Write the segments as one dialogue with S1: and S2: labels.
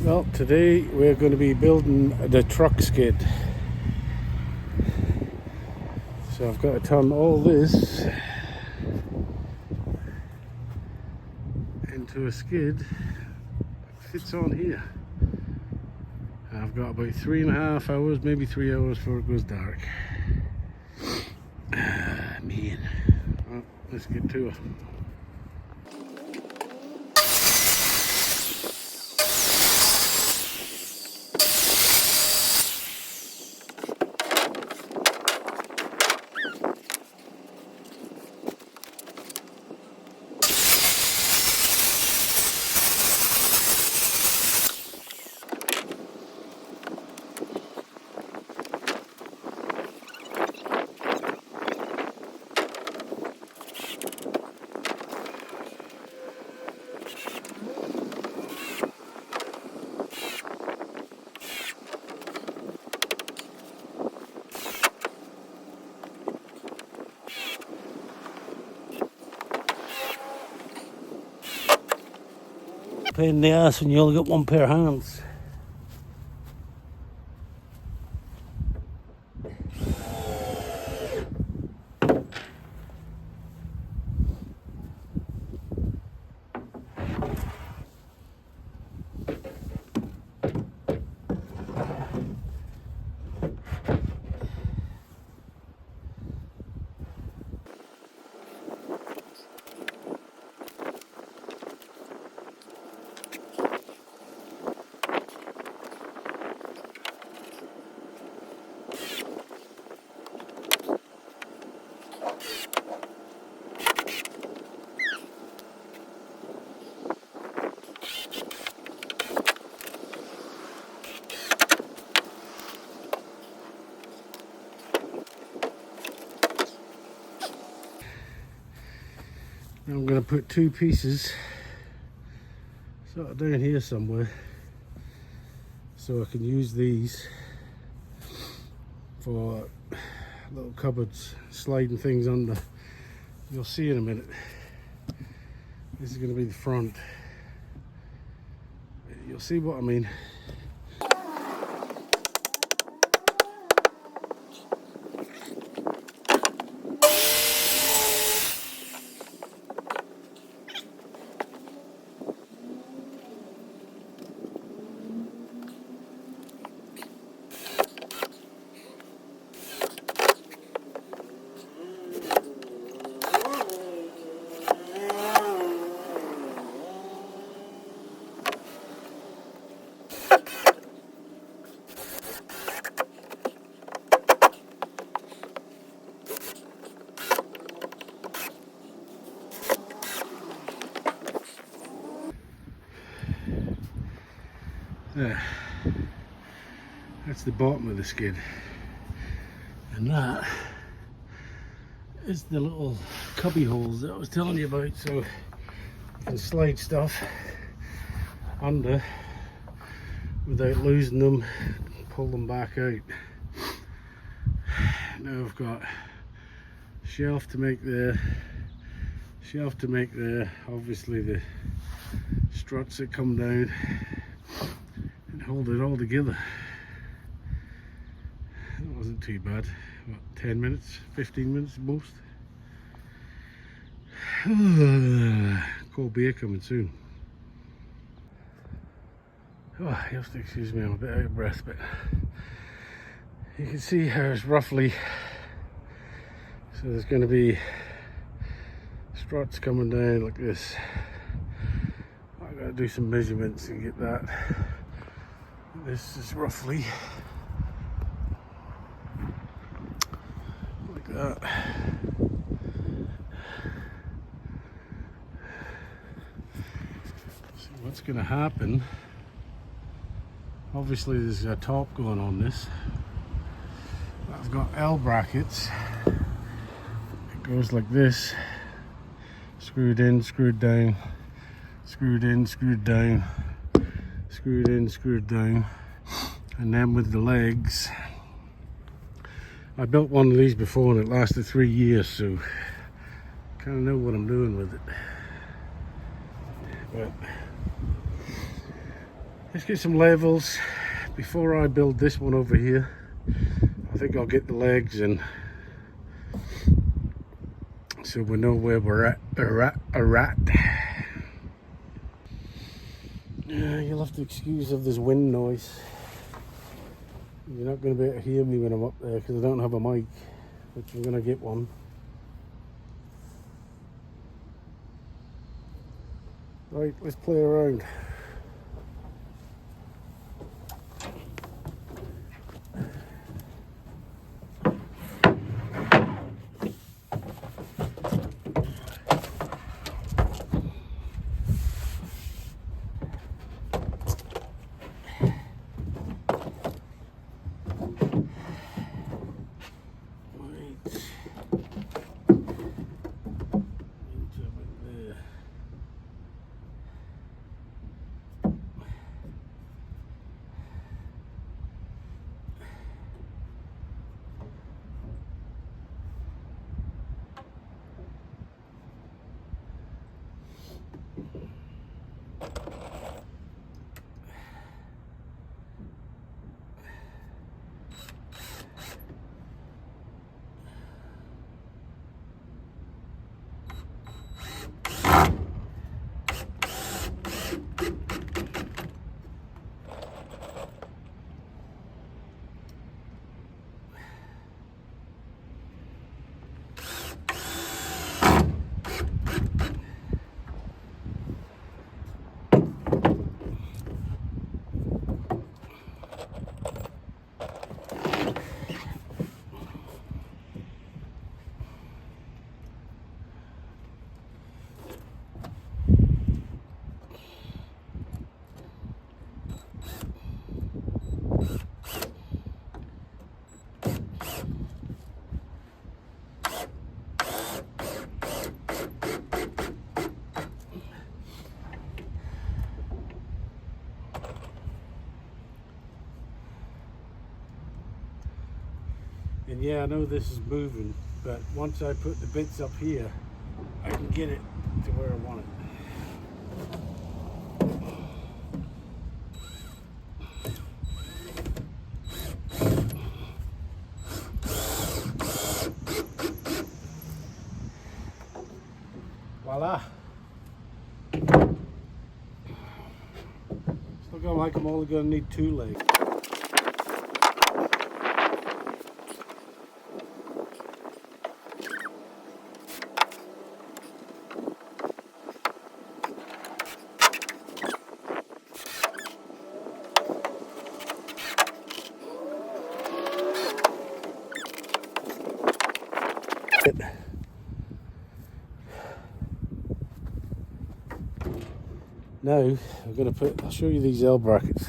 S1: Well, today we're going to be building the truck skid. So I've got to turn all this into a skid that fits on here. And I've got about 3.5 hours, maybe 3 hours before it goes dark. Man. Well, let's get to it. Pain in the ass when you only got one pair of hands. I'm going to put two pieces sort of down here somewhere so I can use these for little cupboards, sliding things under. You'll see in a minute. This is going to be the front. You'll see what I mean. There. That's the bottom of the skid, and that is the little cubby holes that I was telling you about, so you can slide stuff under without losing them, pull them back out. Now I've got shelf to make there, shelf to make there, obviously the struts that come down and hold it all together. That wasn't too bad. What, 10 minutes, 15 minutes at most. Cold beer coming soon. Oh, you have to excuse me, I'm a bit out of breath, but you can see how it's roughly. So there's going to be struts coming down like this. I've got to do some measurements and get that. This is roughly like that. So what's going to happen, obviously there's a top going on this. I've got L brackets. It goes like this, screwed in, screwed down, screwed in, screwed down, screwed in, screwed down. And then with the legs, I built one of these before and it lasted 3 years, so I kind of know what I'm doing with it. But Let's get some levels before I build this one over here. I think I'll get the legs in so we know where we're at. Yeah, you'll have to excuse if there's wind noise. You're not going to be able to hear me when I'm up there because I don't have a mic, which I'm going to get one. Right, let's play around. And yeah, I know this is moving, but once I put the bits up here, I can get it to where I want it. Voila. It's looking like I'm only going to need 2 legs. Now I'm going to I'll show you these L brackets.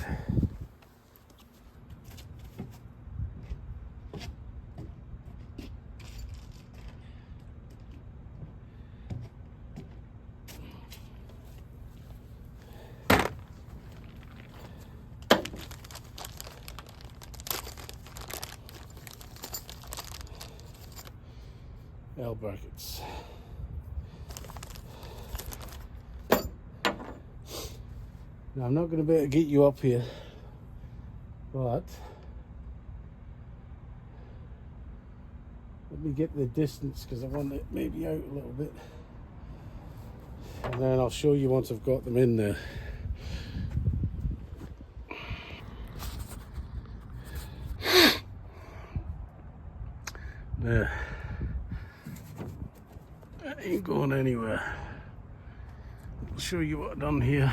S1: L brackets. Now I'm not going to be able to get you up here, but let me get the distance because I want it maybe out a little bit, and then I'll show you once I've got them in there. There. That ain't going anywhere. I'll show you what I've done here.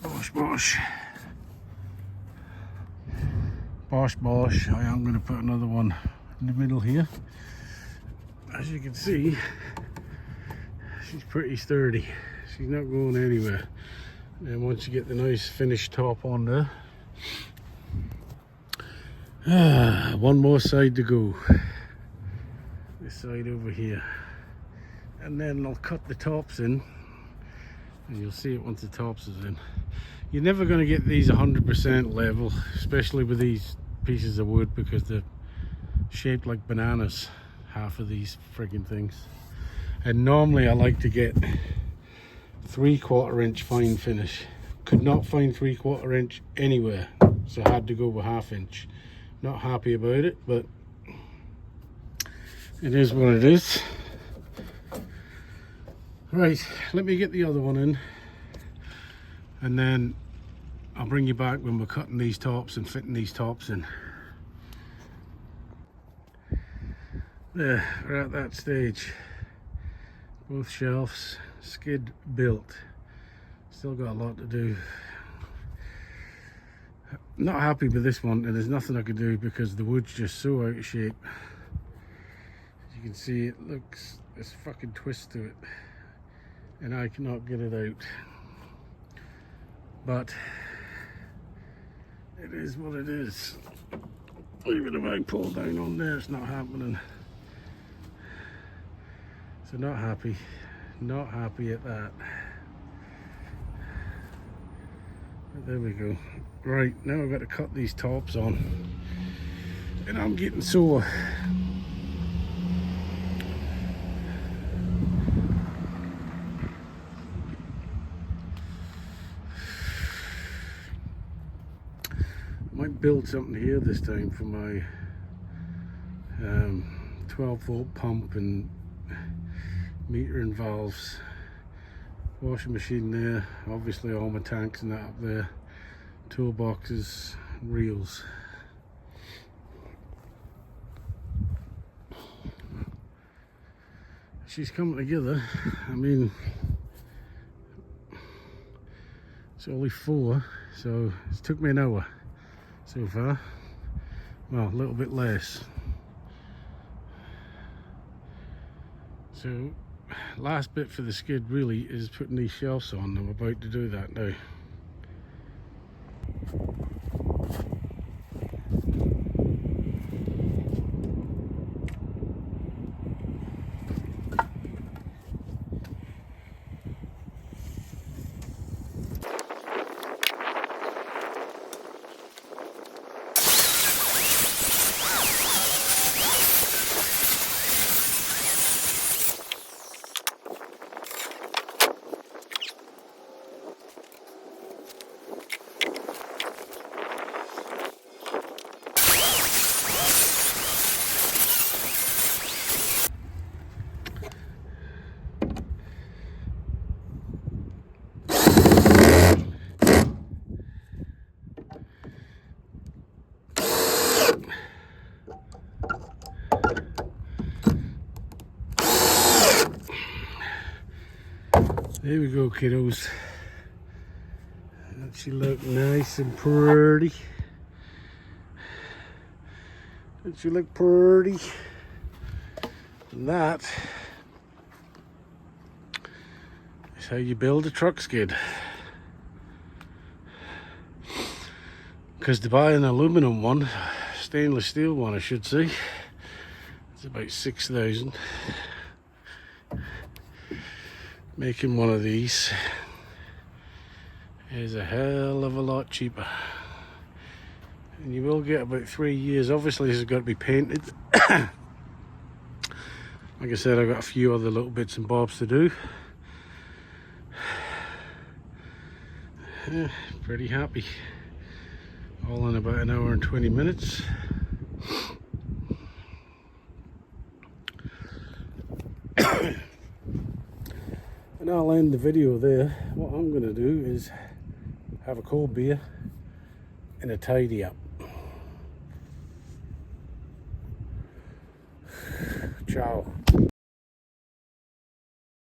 S1: Bosh, bosh. Bosh, bosh. I am going to put another one in the middle here. As you can see, she's pretty sturdy. She's not going anywhere. And once you get the nice finished top on there, one more side to go. This side over here. And then I'll cut the tops in. And you'll see it once the tops is in. You're never going to get these 100% level, especially with these pieces of wood, because they're shaped like bananas, half of these friggin' things. And normally I like to get 3/4 inch fine finish. Could not find 3/4 inch anywhere, so I had to go with 1/2 inch. Not happy about it, but it is what it is. Right, let me get the other one in, and then I'll bring you back when we're cutting these tops and fitting these tops in. There, we're at that stage. Both shelves skid built. Still got a lot to do. Not happy with this one, and there's nothing I could do because the wood's just so out of shape. As you can see, it looks, there's fucking twist to it, and I cannot get it out. But it is what it is. Even if I pull down on there, it's not happening. So not happy at that. But there we go. Right, now I've got to cut these tops on, and I'm getting sore. I might build something here this time for my 12-volt pump and meter and valves. Washing machine there, obviously all my tanks and that up there, toolboxes, reels. She's coming together. I mean, it's only 4, so it's took me an hour so far. Well, a little bit less. So last bit for the skid really is putting these shelves on. I'm about to do that now. There we go, kiddos. Doesn't she look nice and pretty? Doesn't she look pretty? And that is how you build a truck skid. Because to buy an aluminum one, stainless steel one I should say, it's about 6,000. Making one of these is a hell of a lot cheaper, and you will get about 3 years. Obviously this has got to be painted. Like I said, I've got a few other little bits and bobs to do. Yeah, pretty happy. All in about an hour and 20 minutes. And I'll end the video there. What I'm going to do is have a cold beer and a tidy up. Ciao.